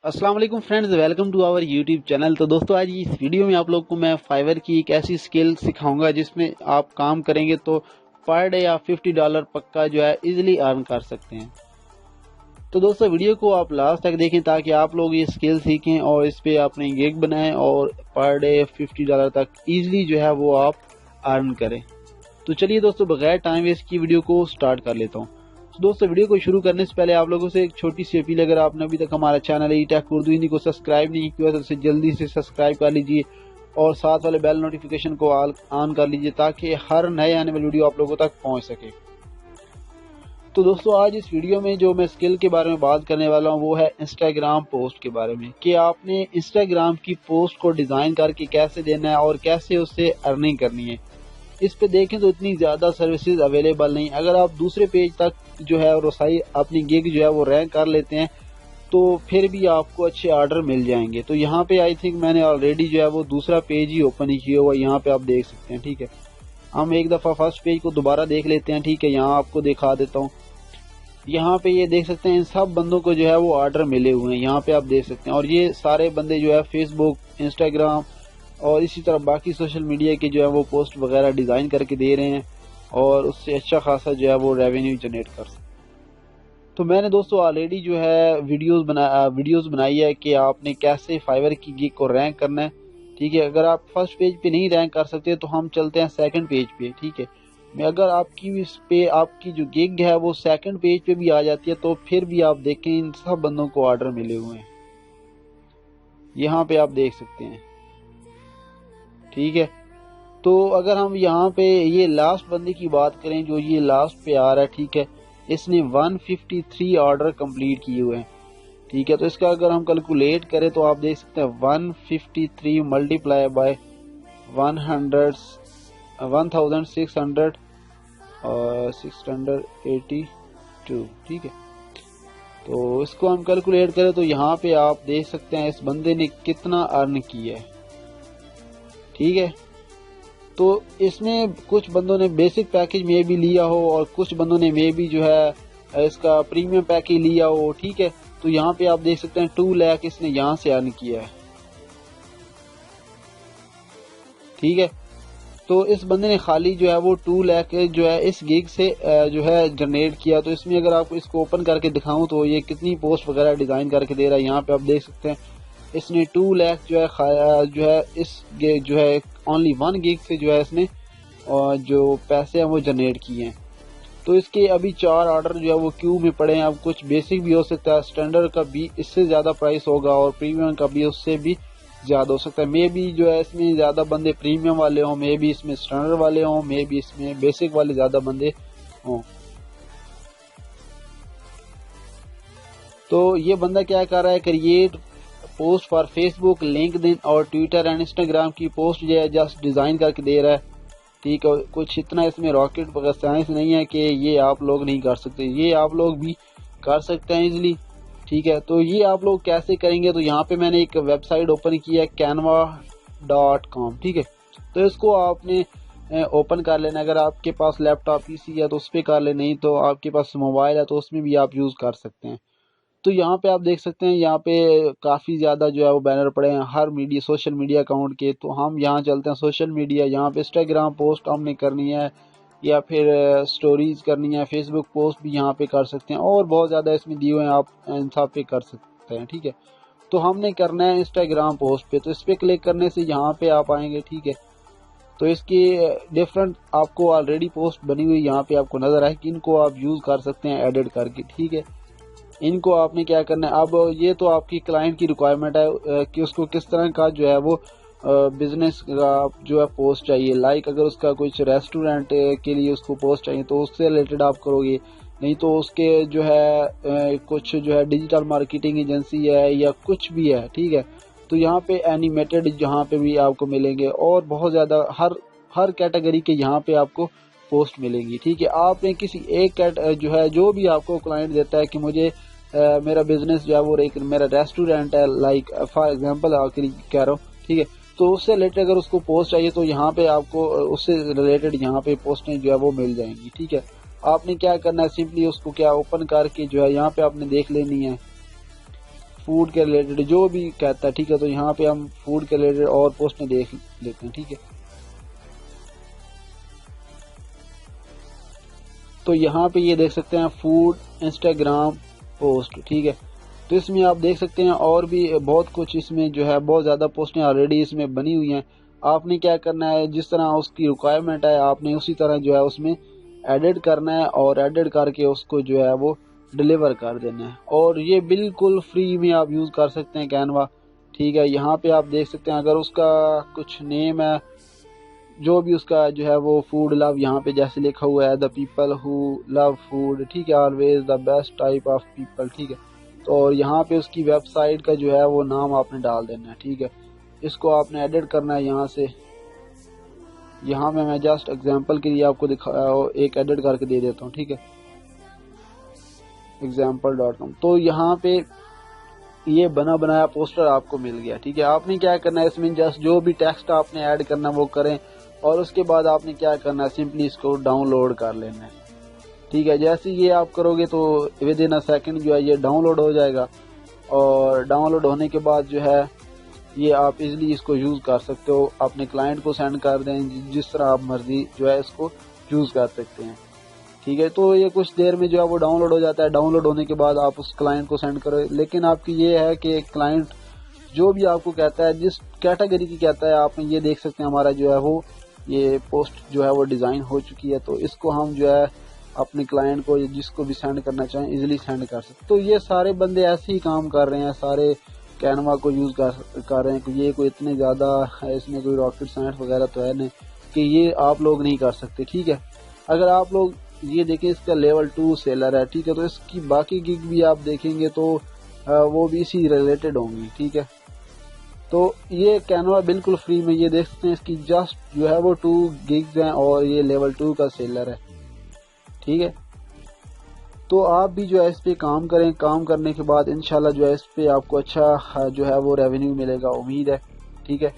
अस्सलाम वालेकुम friends, welcome to our YouTube channel. तो दोस्तों आज इस वीडियो में आप लोग को मैं फाइवर की एक ऐसी स्किल सिखाऊंगा जिसमें आप काम करेंगे तो पर डे आप $50 पक्का जो है इजीली अर्न कर सकते हैं। तो दोस्तों वीडियो को आप लास्ट तक देखें ताकि आप लोग ये स्किल सीखें और इस पे अपनी गिग बनाएं और पर डे $50 तक इजीली जो है वो आप अर्न करें। तो चलिए दोस्तों बगैर टाइम वेस्ट की वीडियो को स्टार्ट कर लेता हूँ। तो दोस्तों वीडियो को शुरू करने से पहले आप लोगों से एक छोटी सी अपील, अगर आपने अभी तक हमारा चैनल ईटेक उर्दू हिंदी को सब्सक्राइब नहीं किया तो जल्दी से सब्सक्राइब कर लीजिए और साथ वाले बेल नोटिफिकेशन को ऑन कर लीजिए ताकि हर नए आने वाली वीडियो आप लोगों तक पहुंच सके। तो दोस्तों आज इस वीडियो में जो मैं स्किल के बारे में बात करने वाला हूं वो है इंस्टाग्राम पोस्ट के बारे में, कि आपने इंस्टाग्राम की पोस्ट को डिजाइन करके कैसे देना है और कैसे उससे अर्निंग करनी है। इस पे देखें तो इतनी ज़्यादा सर्विसेज अवेलेबल नहीं। अगर आप दूसरे पेज तक जो है रसाई अपनी गिग जो है वो रैंक कर लेते हैं तो फिर भी आपको अच्छे ऑर्डर मिल जाएंगे। तो यहाँ पे आई थिंक मैंने ऑलरेडी जो है वो दूसरा पेज ही ओपन ही किया हुआ, यहाँ पे आप देख सकते हैं। ठीक है, हम एक दफ़ा फर्स्ट पेज को दोबारा देख लेते हैं। ठीक है, यहाँ आपको दिखा देता हूँ। यहाँ पे ये देख सकते हैं इन सब बंदों को जो है वो ऑर्डर मिले हुए हैं, यहाँ पे आप देख सकते हैं। और ये सारे बंदे जो है फेसबुक, इंस्टाग्राम और इसी तरह बाकी सोशल मीडिया के जो है वो पोस्ट वगैरह डिज़ाइन करके दे रहे हैं और उससे अच्छा खासा जो है वो रेवेन्यू जनरेट कर सकते। तो मैंने दोस्तों ऑलरेडी जो है वीडियोस बनाई है कि आपने कैसे फाइवर की गिग को रैंक करना है। ठीक है, अगर आप फर्स्ट पेज पे नहीं रैंक कर सकते तो हम चलते हैं सेकंड पेज पे। ठीक है, अगर आपकी इस पे आपकी जो गिग है वो सेकंड पेज पे भी आ जाती है तो फिर भी आप देखें इन सब बंदों को ऑर्डर मिले हुए हैं, यहाँ पे आप देख सकते हैं। ठीक है, तो अगर हम यहाँ पे ये लास्ट बंदे की बात करें जो ये लास्ट पे आ रहा है, ठीक है, इसने 153 ऑर्डर कंप्लीट किए हुए हैं। ठीक है, तो इसका अगर हम कैलकुलेट करें तो आप देख सकते हैं 153 मल्टीप्लाई बाय 1682। ठीक है, तो इसको हम कैलकुलेट करें तो यहाँ पे आप देख सकते हैं इस बंदे ने कितना अर्न किया है। ठीक है, तो इसमें कुछ बंदों ने बेसिक पैकेज में भी लिया हो और कुछ बंदों ने में भी जो है इसका प्रीमियम पैकेज लिया हो। ठीक है, तो यहाँ पे आप देख सकते हैं 2 लाख इसने यहाँ से अर्न किया है। ठीक है, तो इस बंदे ने खाली जो है वो 2 लाख जो है इस गिग से जो है जनरेट किया। तो इसमें अगर आपको इसको ओपन करके दिखाऊं तो ये कितनी पोस्ट वगैरह डिजाइन करके दे रहा है, यहाँ पे आप देख सकते हैं इसने 2 लाख जो है इस जो है ओनली 1 गिग से जो है इसने जो पैसे हैं वो जनरेट किए हैं। तो इसके अभी 4 ऑर्डर जो है वो क्यू में पड़े हैं। अब कुछ बेसिक भी हो सकता है, स्टैंडर्ड का भी इससे ज़्यादा प्राइस होगा और प्रीमियम का भी उससे भी ज़्यादा हो सकता है। मे भी जो है इसमें ज़्यादा बंदे प्रीमियम वाले हों, मे भी इसमें स्टैंडर्ड वाले हों, मे भी इसमें बेसिक वाले ज़्यादा बंदे हों। तो ये बंदा क्या कर रहा है, create post for Facebook, LinkedIn और ट्विटर एंड इंस्टाग्राम की पोस्ट जो है जस्ट डिज़ाइन करके दे रहा है। ठीक है, कुछ इतना इसमें रॉकेट वगैरह साइंस नहीं है कि ये आप लोग नहीं कर सकते, ये आप लोग भी कर सकते हैं इजीली। ठीक है, तो ये आप लोग कैसे करेंगे, तो यहाँ पे मैंने एक वेबसाइट ओपन की है canva.com। ठीक है, तो इसको आपने ओपन कर लेना। अगर आपके पास लैपटॉप पीसी है तो उस पर कर ले, नहीं तो आपके पास मोबाइल है तो उसमें भी आप यूज़ कर सकते हैं। तो यहाँ पे आप देख सकते हैं यहाँ पे काफ़ी ज़्यादा जो है वो बैनर पड़े हैं हर सोशल मीडिया अकाउंट के। तो हम यहाँ चलते हैं सोशल मीडिया, यहाँ पे इंस्टाग्राम पोस्ट हमने करनी है या फिर स्टोरीज करनी है, फेसबुक पोस्ट भी यहाँ पे कर सकते हैं और बहुत ज़्यादा इसमें दिए हुए हैं, आप इन सब पे कर सकते हैं। ठीक है, तो हमने करना है इंस्टाग्राम पोस्ट पे, तो इस पर क्लिक करने से यहाँ पे आप आएंगे। ठीक है, तो इसकी डिफरेंट आपको ऑलरेडी पोस्ट बनी हुई यहाँ पे आपको नज़र आए कि इनको आप यूज़ कर सकते हैं एडिट करके। ठीक है, इनको आपने क्या करना है, अब ये तो आपकी क्लाइंट की रिक्वायरमेंट है कि उसको किस तरह का जो है वो बिजनेस का जो है पोस्ट चाहिए। लाइक अगर उसका कुछ रेस्टोरेंट के लिए उसको पोस्ट चाहिए तो उससे रिलेटेड आप करोगे, नहीं तो उसके जो है कुछ जो है डिजिटल मार्केटिंग एजेंसी है या कुछ भी है। ठीक है, तो यहाँ पे एनिमेटेड जहाँ पे भी आपको मिलेंगे और बहुत ज़्यादा हर कैटेगरी के यहाँ पे आपको पोस्ट मिलेंगी। ठीक है, आपने किसी एक जो है जो भी आपको क्लाइंट देता है कि मुझे मेरा बिजनेस जो है वो मेरा रेस्टोरेंट है, लाइक फॉर एग्जांपल आखिरी कह रहा हूँ। ठीक है, तो उससे रिलेटेड अगर उसको पोस्ट चाहिए तो यहाँ पे आपको उससे रिलेटेड यहाँ पे पोस्टें जो है वो मिल जाएंगी। ठीक है, आपने क्या करना है, सिंपली उसको क्या ओपन करके जो है यहाँ पे आपने देख लेनी है فوڈ کے ریلیٹڈ جو بھی کہتا ہے، ٹھیک ہے، تو یہاں پہ ہم فوڈ کے ریلیٹڈ اور پوسٹیں دیکھ لیتے ہیں، ٹھیک ہے۔ تو یہاں پہ یہ دیکھ سکتے ہیں فوڈ انسٹاگرام پوسٹ، ٹھیک ہے۔ تو اس میں آپ دیکھ سکتے ہیں اور بھی بہت کچھ، اس میں جو ہے بہت زیادہ پوسٹیں آلریڈی اس میں بنی ہوئی ہیں۔ آپ نے کیا کرنا ہے، جس طرح اس کی ریکوائرمنٹ ہے آپ نے اسی طرح جو ہے اس میں ایڈٹ کرنا ہے، اور ایڈٹ کر کے اس کو جو ہے وہ ڈلیور کر دینا ہے، اور یہ بالکل فری میں آپ یوز کر سکتے ہیں کینوا، ٹھیک ہے۔ یہاں پہ آپ دیکھ سکتے ہیں اگر اس کا کچھ نیم ہے، جو بھی اس کا جو ہے وہ فوڈ لو، یہاں پہ جیسے لکھا ہوا ہے the people who love food, ٹھیک ہے، always the best type of people, ٹھیک ہے۔ تو اور یہاں پہ اس کی ویب سائٹ کا جو ہے وہ نام آپ نے ڈال دینا ہے، ٹھیک ہے۔ اس کو آپ نے ایڈٹ کرنا ہے یہاں سے، یہاں میں جسٹ ایگزامپل کے لیے آپ کو ایک ایڈٹ کر کے دے دیتا ہوں، ٹھیک ہے، example.com۔ تو یہاں پہ یہ بنا بنایا پوسٹر آپ کو مل گیا، ٹھیک ہے۔ آپ نے کیا کرنا ہے، اس میں جسٹ جو بھی ٹیکسٹ آپ نے ایڈ کرنا وہ کریں، اور اس کے بعد آپ نے کیا کرنا ہے، سمپلی اس کو ڈاؤن لوڈ کر لینا ہے، ٹھیک ہے۔ جیسے یہ آپ کرو گے تو ود ان اے سیکنڈ جو ہے یہ ڈاؤن لوڈ ہو جائے گا، اور ڈاؤن لوڈ ہونے کے بعد جو ہے یہ آپ ایزیلی اس کو یوز کر سکتے ہو، اپنے کلائنٹ کو سینڈ کر دیں، جس طرح آپ مرضی جو ہے اس کو یوز کر سکتے ہیں، ٹھیک ہے۔ تو یہ کچھ دیر میں جو ہے وہ ڈاؤن لوڈ ہو جاتا ہے، ڈاؤن لوڈ ہونے کے بعد آپ اس کلائنٹ کو سینڈ کرو، لیکن آپ کی یہ ہے کہ کلائنٹ جو بھی آپ کو کہتا ہے، جس کیٹیگری کی کہتا ہے، آپ یہ دیکھ سکتے ہیں ہمارا جو ہے وہ یہ پوسٹ جو ہے وہ ڈیزائن ہو چکی ہے، تو اس کو ہم جو ہے اپنے کلائنٹ کو جس کو بھی سینڈ کرنا چاہیں ایزیلی سینڈ کر سکتے۔ تو یہ سارے بندے ایسے ہی کام کر رہے ہیں، سارے کینوا کو یوز کر رہے ہیں، کہ یہ کوئی اتنے زیادہ اس میں کوئی راکٹ سائنس وغیرہ تو ہے نہیں کہ یہ آپ لوگ نہیں کر سکتے، ٹھیک ہے۔ اگر آپ لوگ یہ دیکھیں، اس کا لیول 2 سیلر ہے، ٹھیک ہے، تو اس کی باقی گگ بھی آپ دیکھیں گے تو وہ بھی اسی ریلیٹڈ ہوں گی، ٹھیک ہے۔ تو یہ کینوا بالکل فری میں، یہ دیکھ سکتے ہیں اس کی جسٹ جو ہے وہ 2 گگز ہیں، اور یہ لیول 2 کا سیلر ہے، ٹھیک ہے۔ تو آپ بھی جو ہے اس پہ کام کریں، کام کرنے کے بعد انشاءاللہ جو ہے اس پہ آپ کو اچھا جو ہے وہ ریونیو ملے گا، امید ہے، ٹھیک ہے۔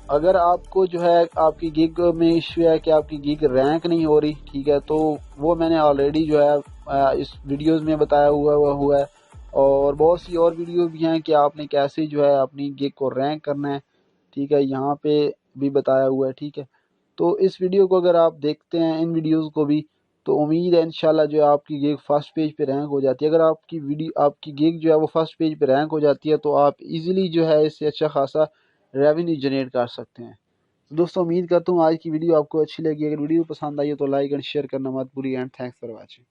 اگر آپ کو جو ہے آپ کی گگ میں ایشو ہے کہ آپ کی گگ رینک نہیں ہو رہی، ٹھیک ہے، تو وہ میں نے آلریڈی جو ہے اس ویڈیوز میں بتایا ہوا ہے، اور بہت سی اور ویڈیو بھی ہیں کہ آپ نے کیسے جو ہے اپنی گگ کو رینک کرنا ہے، ٹھیک ہے، یہاں پہ بھی بتایا ہوا ہے، ٹھیک ہے۔ تو اس ویڈیو کو اگر آپ دیکھتے ہیں، ان ویڈیوز کو بھی، تو امید ہے انشاءاللہ جو ہے آپ کی گگ فرسٹ پیج پہ رینک ہو جاتی ہے۔ اگر آپ کی گگ جو ہے وہ فرسٹ پیج پہ رینک ہو جاتی ہے تو آپ ایزیلی جو ہے اس سے اچھا خاصا ریونیو جنریٹ کر سکتے ہیں۔ دوستوں امید کرتا ہوں آج کی ویڈیو آپ کو اچھی لگی، اگر ویڈیو پسند آئی تو لائک اینڈ شیئر کرنا مت بھولیے، اینڈ تھینکس فار واچنگ۔